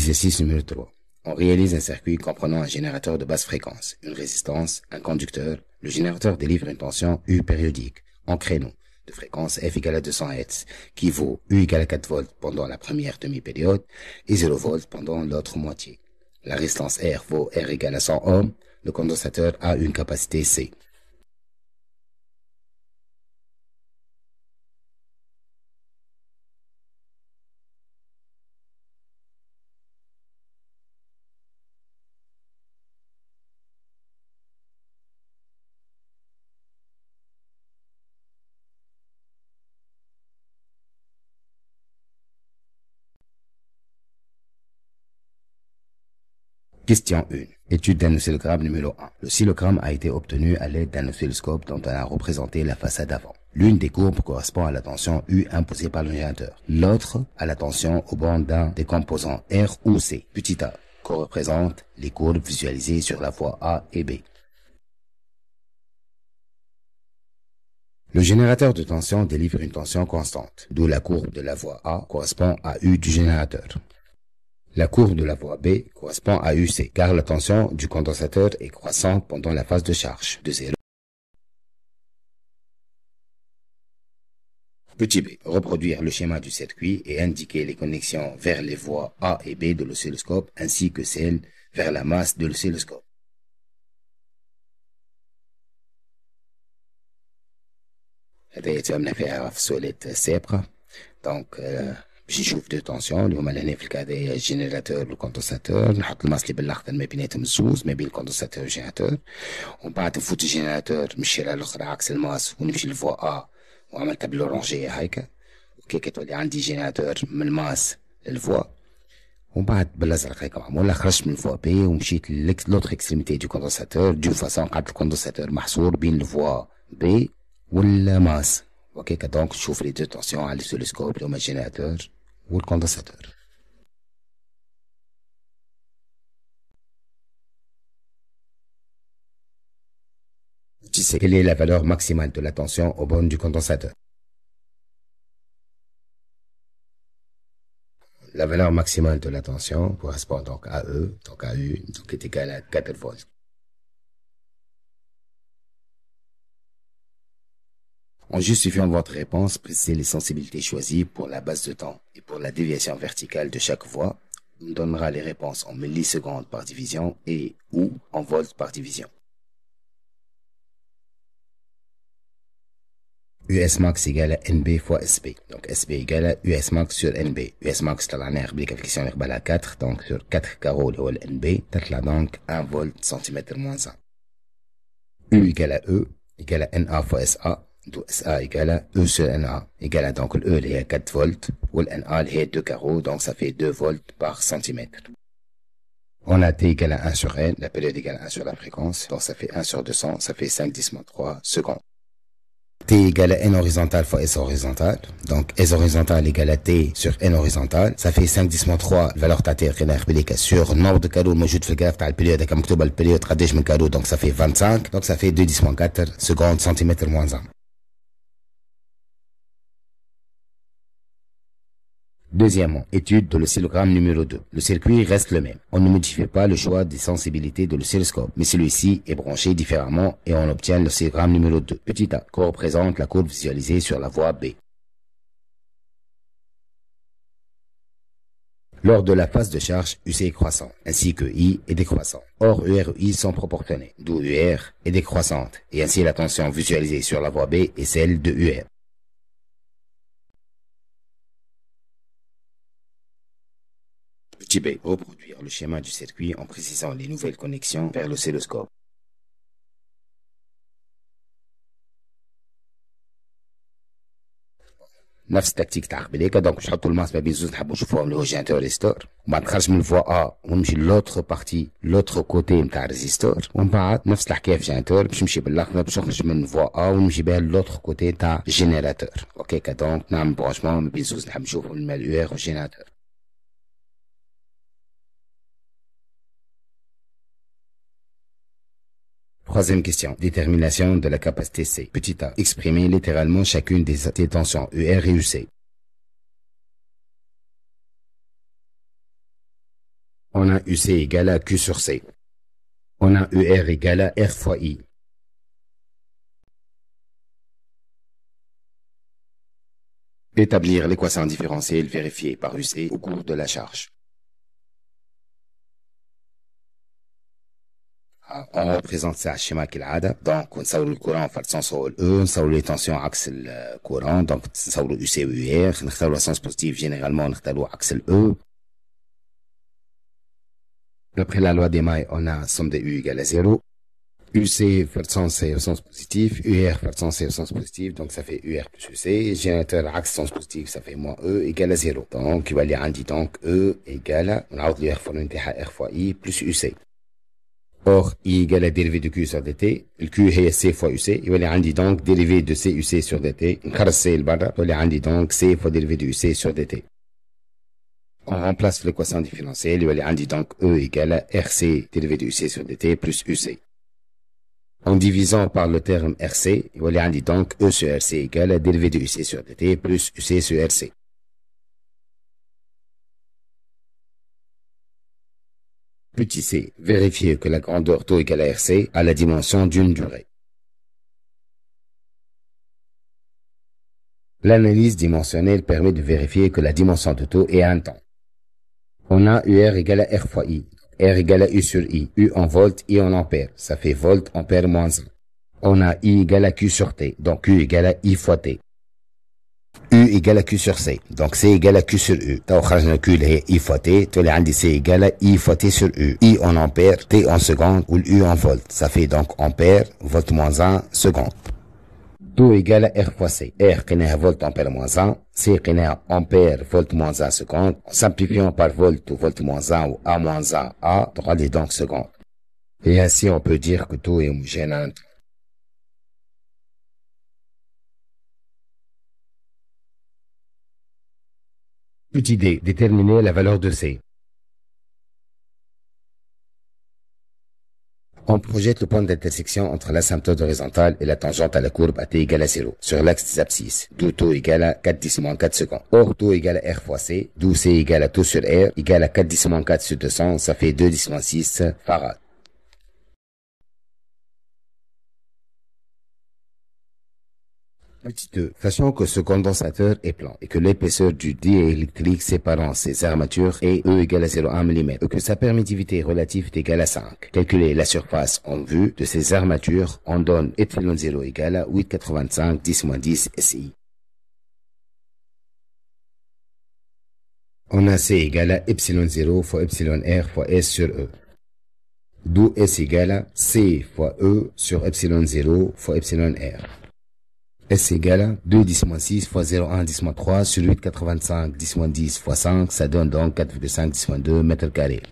Exercice numéro 3. On réalise un circuit comprenant un générateur de basse fréquence, une résistance, un conducteur. Le générateur délivre une tension U périodique, en créneau, de fréquence F égale à 200 Hz, qui vaut U égale à 4 volts pendant la première demi-période et 0 volts pendant l'autre moitié. La résistance R vaut R égale à 100 ohms. Le condensateur a une capacité C. Question 1. Étude d'un oscillogramme numéro 1. L'oscillogramme a été obtenu à l'aide d'un oscilloscope dont on a représenté la façade avant. L'une des courbes correspond à la tension U imposée par le générateur. L'autre à la tension au bord d'un des composants R ou C. Petit a représente les courbes visualisées sur la voie A et B. Le générateur de tension délivre une tension constante, d'où la courbe de la voie A correspond à U du générateur. La courbe de la voie B correspond à UC, car la tension du condensateur est croissante pendant la phase de charge, de 0. Petit b. Reproduire le schéma du circuit et indiquer les connexions vers les voies A et B de l'oscilloscope, ainsi que celles vers la masse de l'oscilloscope. هذا يتمنى فيها في سؤالات سابقة. دونك باش نشوف دو تونسيون اللي هما لهنا في الكا هذايا الجينيراتور والكونتنساتور، نحط الماس اللي بالاخضر ما بيناتهم الزوز، ما بين الكونتنساتور والجينيراتور، ومن بعد نفوت الجينيراتور من الشارع الاخرى عكس الماس ونمشي للفوا ا وعملتها بالورانجية هيك، وكي كتولي عندي جينيراتور من الماس للفوا، ومن بعد بالازرق هيك معمولة خرجت من الفوا بي ومشيت لوتر اكستريميتي دو كوندنساتور دو فاسون قعدت الكوندنساتور محصور بين الفوا بي والماس. وكيك دونك تشوف لي دو تونسيون على السولوسكوب اللي هما الجينيراتور والكوندنساتور. Tu sais quelle est la valeur maximale de la tension aux bornes du condensateur? La valeur maximale de la tension correspond donc à E, donc à U, donc est égal à 4 volts. En justifiant votre réponse, précisez les sensibilités choisies pour la base de temps et pour la déviation verticale de chaque voie. On donnera les réponses en millisecondes par division et ou en volts par division. US max égale à NB fois SB. Donc SB égale à US max sur NB. US max طلعناه قبل كفيكسيون اللي قبلها 4 donc sur 4 carreaux اللي هو ال NB تطلع donc 1 volt centimètre moins 1. U égale à E égale à NA fois SA. d'où SA égale à E sur NA égale à donc le E اللي هي 4 volts ou le NA اللي هي 2 carreaux donc ça fait 2 volts par centimètre. On a T égale à 1 sur N, la période égale à 1 sur la fréquence, donc ça fait 1 sur 200, ça fait 5,3 secondes. T égale à N horizontal fois S horizontal, donc S horizontal égale à T sur N horizontal, ça fait 5,3 valeur تاع T قلنا sur nombre de carreaux موجود في الجراف تاع البريود هكا مكتوبة البريود قداش من carreaux donc ça fait 25, donc ça fait 2,4 secondes centimètre moins 1. Deuxièmement, étude de l'oscillogramme numéro 2. Le circuit reste le même. On ne modifie pas le choix des sensibilités de l'oscilloscope, mais celui-ci est branché différemment et on obtient l'oscillogramme numéro 2. Petit a, qui représente la courbe visualisée sur la voie B. Lors de la phase de charge, UC est croissant, ainsi que I est décroissant. Or, UR et I sont proportionnés, d'où UR est décroissante, et ainsi la tension visualisée sur la voie B est celle de UR. Petit b. Reproduire le schéma du circuit en précisant les nouvelles connexions vers l'oscilloscope. نفس التكتيك تاع قبيله دونك باش نحطوا الماس ما بين زوج نحبوا نشوفوهم اللي هو جينيراتور ريزيستور ومن بعد نخرج من الفوا ا ونمشي لوتر بارتي لوتر كوتي نتاع ريزيستور ومن بعد نفس الحكايه في جينيراتور باش نمشي بالاخضر باش نخرج من الفوا ا ونمشي بها لوتر كوتي تاع جينيراتور. اوكي دونك نعمل برانشمون ما بين زوج نحب نشوفوا المال يو ار والجينيراتور. Troisième question. Détermination de la capacité C. Petit a. Exprimer littéralement chacune des tensions UR et UC. On a UC égale à Q sur C. On a UR égale à R fois I. Établir l'équation différentielle vérifiée par UC au cours de la charge. On représente ça schéma كالعادة. Donc نصور الكورون في السنس هو E، نصور les tensions عكس الكورون. Donc نصور UC و UR، نختاروا السنس بوزيتيف généralement نختاروا عكس E. D'après la loi des mailles, on a somme des U égale à 0. UC fait le sens c'est au sens positif, UR fait le sens c'est au sens positif, donc ça fait UR plus UC. Générateur axe sens positif, ça fait moins E égale à 0. Donc il va aller عندي donc E égale à, on a le R fois l'unité R fois I plus UC. Or, I égale à dérivé de Q sur dt. Le Q est C fois UC. Il va aller عندي donc dérivé de CUC sur dt. نخرج C لبرا. il va aller عندي donc C fois dérivé de UC sur dt. On remplace l'équation différentielle. il va aller عندي donc E égale à RC dérivé de UC sur dt plus UC. En divisant par le terme RC, il va aller عندي donc E sur RC égale à dérivé de UC sur dt plus UC sur RC. Petit c, vérifier que la grandeur taux égale à RC a la dimension d'une durée. L'analyse dimensionnelle permet de vérifier que la dimension de taux est un temps. On a UR égale à R fois I. R égale à U sur I. U en volts, I en ampères. Ça fait volt, ampère, moins 1. On a I égale à Q sur T. Donc Q égale à I fois T. U égale à Q sur C. Donc C égale à Q sur U. T'as خرجنا Q اللي هي I fois T. تولي عندي C égale à I fois T sur U. I en ampère, T en seconde ou U en volt. Ça fait donc ampère, volt moins 1, seconde. Taux égale à R fois C. R قيناها volt ampère moins 1. C قيناها ampère volt moins 1 seconde. En simplifiant par volt ou volt moins 1 ou A moins 1 A, on aura donc seconde. Et ainsi on peut dire que taux est homogène à un temps. Petite D, déterminer la valeur de C. On projette le point d'intersection entre l'asymptote horizontale et la tangente à la courbe à t égale à 0 sur l'axe des abscisses, d'où taux égale à 4 10 moins 4 secondes. Or, taux égale à R fois C, d'où C égale à taux sur R, égale à 4 10 moins 4 sur 200, ça fait 2 10 moins 6 farad. Petit 2. Sachant que ce condensateur est plan et que l'épaisseur du diélectrique séparant ses armatures est E égale à 0,1 mm et que sa permittivité relative est égale à 5. Calculer la surface en vue de ces armatures en donne epsilon 0 égale à 8,85 10-10 SI. On a C égale à epsilon 0 fois epsilon R fois S sur E. D'où S égale à C fois E sur epsilon 0 fois epsilon R. S égale à 2 10-6 fois 0,1 10-3 sur 8,85 10-10 fois 5, ça donne donc 4,5 10-2 mètres carrés.